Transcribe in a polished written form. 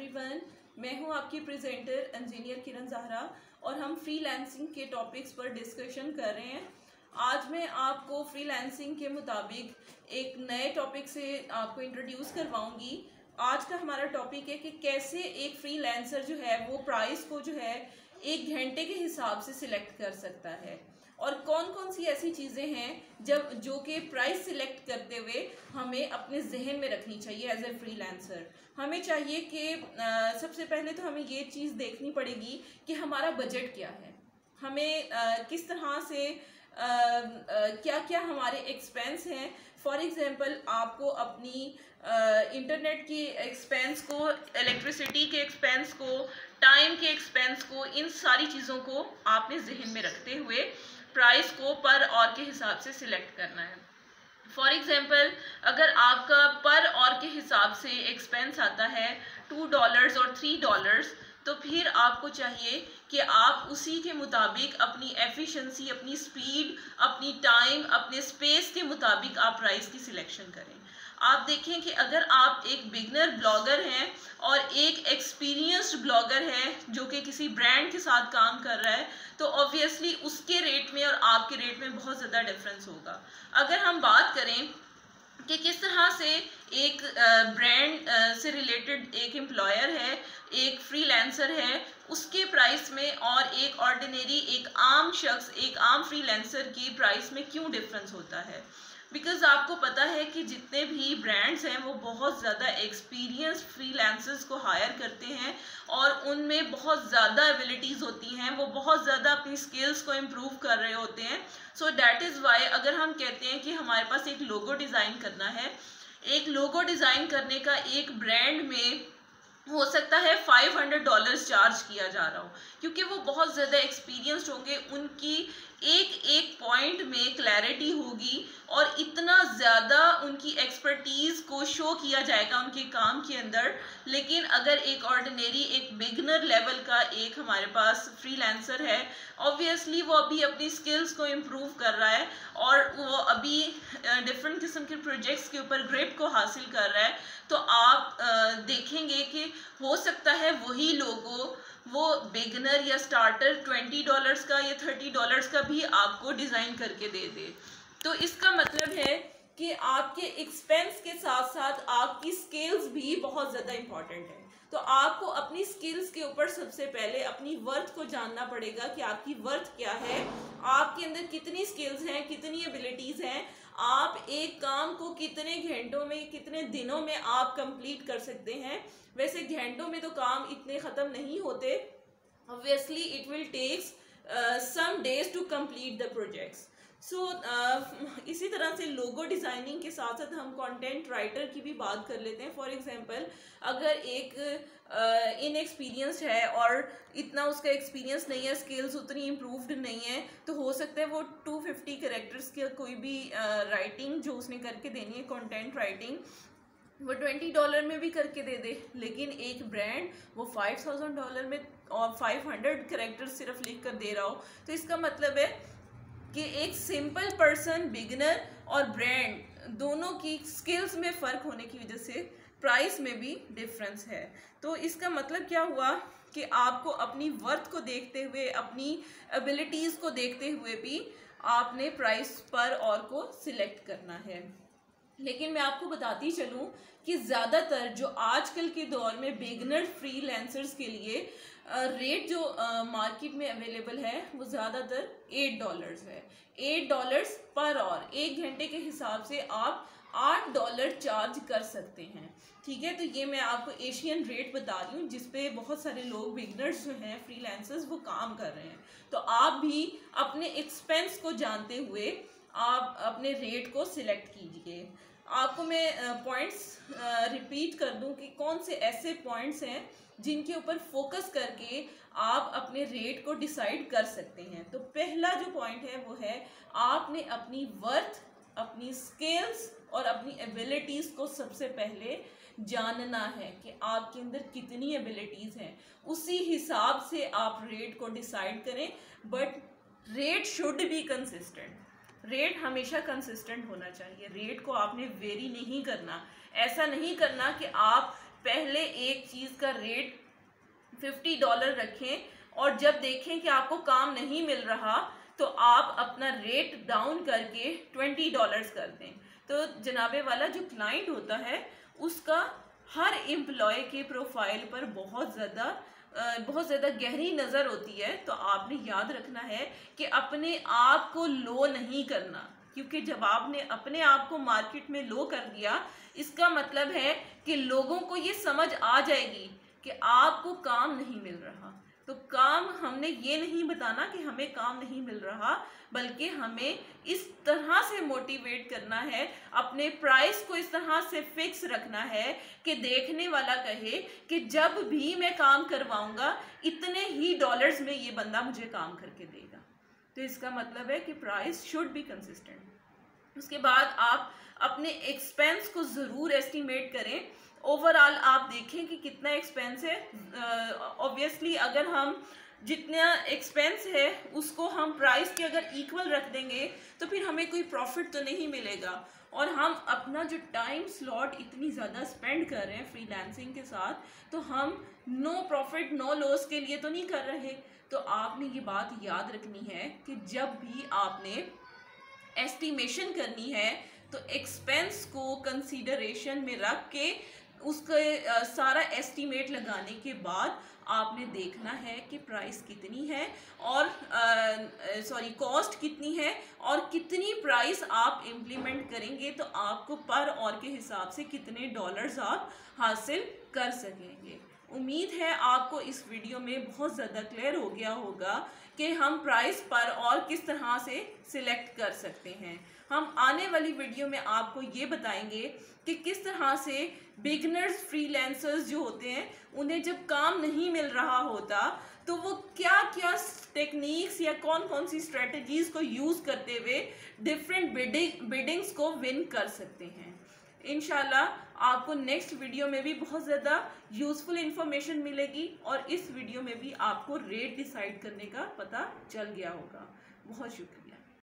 Everyone, मैं हूं आपकी प्रेजेंटर इंजीनियर किरण ज़हरा और हम फ्रीलांसिंग के टॉपिक्स पर डिस्कशन कर रहे हैं। आज मैं आपको फ्रीलांसिंग के मुताबिक एक नए टॉपिक से आपको इंट्रोड्यूस करवाऊंगी। आज का हमारा टॉपिक है कि कैसे एक फ्रीलांसर जो है वो प्राइस को जो है 1 घंटे के हिसाब से सिलेक्ट कर सकता है और कौन कौन सी ऐसी चीज़ें हैं जो कि प्राइस सिलेक्ट करते हुए हमें अपने जहन में रखनी चाहिए एज ए फ्रीलांसर। हमें चाहिए कि सबसे पहले तो हमें ये चीज़ देखनी पड़ेगी कि हमारा बजट क्या है, हमें किस तरह से क्या क्या हमारे एक्सपेंस हैं। फॉर एग्जांपल आपको अपनी इंटरनेट की एक्सपेंस को, इलेक्ट्रिसिटी के एक्सपेंस को, टाइम के एक्सपेंस को, इन सारी चीज़ों को आपने जहन में रखते हुए प्राइस को पर आवर के हिसाब से सिलेक्ट करना है। फॉर एग्जांपल अगर आपका पर आवर के हिसाब से एक्सपेंस आता है $2 और $3, तो फिर आपको चाहिए कि आप उसी के मुताबिक अपनी एफिशिएंसी, अपनी स्पीड, अपनी टाइम, अपने स्पेस के मुताबिक आप प्राइस की सिलेक्शन करें। आप देखें कि अगर आप एक बिगनर ब्लॉगर हैं और एक एक्सपीरियंस्ड ब्लॉगर है जो कि किसी ब्रांड के साथ काम कर रहा है, तो ऑब्वियसली उसके रेट में और आपके रेट में बहुत ज़्यादा डिफरेंस होगा। अगर हम बात करें कि किस तरह से एक ब्रांड से रिलेटेड एक एम्प्लॉयर है, एक फ्रीलांसर है, उसके प्राइस में और एक ऑर्डिनरी, एक आम शख्स, एक आम फ्रीलांसर की प्राइस में क्यों डिफरेंस होता है। बिकॉज आपको पता है कि जितने भी ब्रांड्स हैं वो बहुत ज़्यादा एक्सपीरियंस फ्रीलांसर्स को हायर करते हैं और उनमें बहुत ज़्यादा एबिलिटीज़ होती हैं, वो बहुत ज़्यादा अपनी स्किल्स को इम्प्रूव कर रहे होते हैं। सो डैट इज़ वाई अगर हम कहते हैं कि हमारे पास एक लोगो डिज़ाइन करना है, एक लोगो डिज़ाइन करने का एक ब्रांड में हो सकता है $500 चार्ज किया जा रहा हो, क्योंकि वो बहुत ज़्यादा एक्सपीरियंस्ड होंगे, उनकी एक एक पॉइंट में क्लैरिटी होगी और इतना ज़्यादा उनकी एक्सपर्टीज़ को शो किया जाएगा उनके काम के अंदर। लेकिन अगर एक ऑर्डिनरी, एक बिगनर लेवल का एक हमारे पास फ्रीलांसर है, ऑब्वियसली वो अभी अपनी स्किल्स को इम्प्रूव कर रहा है और वो अभी डिफरेंट किस्म के प्रोजेक्ट्स के ऊपर ग्रिप को हासिल कर रहा है, तो आप देखेंगे कि हो सकता है वही लोगों वो बिगनर या स्टार्टर $20 का या $30 का भी आपको डिज़ाइन करके दे दे। तो इसका मतलब है कि आपके एक्सपेंस के साथ साथ आपकी स्किल्स भी बहुत ज़्यादा इम्पॉर्टेंट है। तो आपको अपनी स्किल्स के ऊपर सबसे पहले अपनी वर्थ को जानना पड़ेगा कि आपकी वर्थ क्या है, आपके अंदर कितनी स्किल्स हैं, कितनी एबिलिटीज़ हैं, आप एक काम को कितने घंटों में, कितने दिनों में आप कंप्लीट कर सकते हैं। वैसे घंटों में तो काम इतने ख़त्म नहीं होते, obviously it will takes some days to complete the projects. So इसी तरह से लोगो डिज़ाइनिंग के साथ साथ हम कंटेंट राइटर की भी बात कर लेते हैं। फॉर एग्जांपल अगर एक इनएक्सपीरियंस्ड है और इतना उसका एक्सपीरियंस नहीं है, स्किल्स उतनी इम्प्रूव्ड नहीं है, तो हो सकता है वो 250 कैरेक्टर्स की कोई भी राइटिंग जो उसने करके देनी है, कंटेंट राइटिंग, वो $20 में भी करके दे दे। लेकिन एक ब्रांड वो $5000 में और 500 कैरेक्टर्स सिर्फ लिख कर दे रहा हो, तो इसका मतलब है कि एक सिंपल पर्सन, बिगिनर और ब्रांड दोनों की स्किल्स में फ़र्क होने की वजह से प्राइस में भी डिफरेंस है। तो इसका मतलब क्या हुआ कि आपको अपनी वर्थ को देखते हुए, अपनी एबिलिटीज़ को देखते हुए भी आपने प्राइस पर और को सिलेक्ट करना है। लेकिन मैं आपको बताती चलूँ कि ज़्यादातर जो आजकल के दौर में बिगनर फ्रीलांसर्स के लिए रेट जो मार्केट में अवेलेबल है वो ज़्यादातर $8 है। $8 पर आवर, 1 घंटे के हिसाब से आप $8 चार्ज कर सकते हैं। ठीक है, तो ये मैं आपको एशियन रेट बता रही हूँ जिस पे बहुत सारे लोग, बिगनर्स जो हैं, फ्रीलांसर्स, वो काम कर रहे हैं। तो आप भी अपने एक्सपेंस को जानते हुए आप अपने रेट को सिलेक्ट कीजिए। आपको मैं पॉइंट्स रिपीट कर दूं कि कौन से ऐसे पॉइंट्स हैं जिनके ऊपर फोकस करके आप अपने रेट को डिसाइड कर सकते हैं। तो पहला जो पॉइंट है वो है आपने अपनी वर्थ, अपनी स्किल्स और अपनी एबिलिटीज़ को सबसे पहले जानना है कि आपके अंदर कितनी एबिलिटीज़ हैं। उसी हिसाब से आप रेट को डिसाइड करें, but rate should be consistent. Rate हमेशा कंसिस्टेंट होना चाहिए। रेट को आपने वेरी नहीं करना, ऐसा नहीं करना कि आप पहले एक चीज़ का रेट $50 रखें, और जब देखें कि आपको काम नहीं मिल रहा तो आप अपना रेट डाउन करके $20 कर दें। तो जनाबे वाला जो क्लाइंट होता है उसका हर एम्प्लॉय के प्रोफाइल पर बहुत ज़्यादा गहरी नज़र होती है। तो आपने याद रखना है कि अपने आप को लो नहीं करना, क्योंकि जब आपने अपने आप को मार्केट में लो कर दिया, इसका मतलब है कि लोगों को ये समझ आ जाएगी कि आपको काम नहीं मिल रहा। तो काम हमने ये नहीं बताना कि हमें काम नहीं मिल रहा, बल्कि हमें इस तरह से मोटिवेट करना है, अपने प्राइस को इस तरह से फिक्स रखना है कि देखने वाला कहे कि जब भी मैं काम करवाऊंगा इतने ही डॉलर्स में ये बंदा मुझे काम करके देगा। तो इसका मतलब है कि प्राइस शुड बी कंसिस्टेंट। उसके बाद आप अपने एक्सपेंस को ज़रूर एस्टिमेट करें। ओवरऑल आप देखें कि कितना एक्सपेंस है। ऑब्वियसली अगर हम जितना एक्सपेंस है उसको हम प्राइस के अगर इक्वल रख देंगे तो फिर हमें कोई प्रॉफिट तो नहीं मिलेगा। और हम अपना जो टाइम स्लॉट इतनी ज़्यादा स्पेंड कर रहे हैं फ्रीलांसिंग के साथ, तो हम नो प्रॉफिट नो लॉस के लिए तो नहीं कर रहे। तो आपने ये बात याद रखनी है कि जब भी आपने एस्टिमेशन करनी है तो एक्सपेंस को कंसीडरेशन में रख के उसके सारा एस्टिमेट लगाने के बाद आपने देखना है कि प्राइस कितनी है और कॉस्ट कितनी है और कितनी प्राइस आप इम्प्लीमेंट करेंगे तो आपको पर आवर के हिसाब से कितने डॉलर्स आप हासिल कर सकेंगे। उम्मीद है आपको इस वीडियो में बहुत ज़्यादा क्लियर हो गया होगा कि हम प्राइस पर और किस तरह से सिलेक्ट कर सकते हैं। हम आने वाली वीडियो में आपको ये बताएंगे कि किस तरह से बिगनर्स फ्रीलांसर्स जो होते हैं उन्हें जब काम नहीं मिल रहा होता तो वो क्या क्या टेक्निक्स या कौन कौन सी स्ट्रेटजीज को यूज़ करते हुए डिफरेंट बिडिंग्स को विन कर सकते हैं। इंशाल्लाह आपको नेक्स्ट वीडियो में भी बहुत ज़्यादा यूज़फुल इंफॉर्मेशन मिलेगी और इस वीडियो में भी आपको रेट डिसाइड करने का पता चल गया होगा। बहुत शुक्रिया।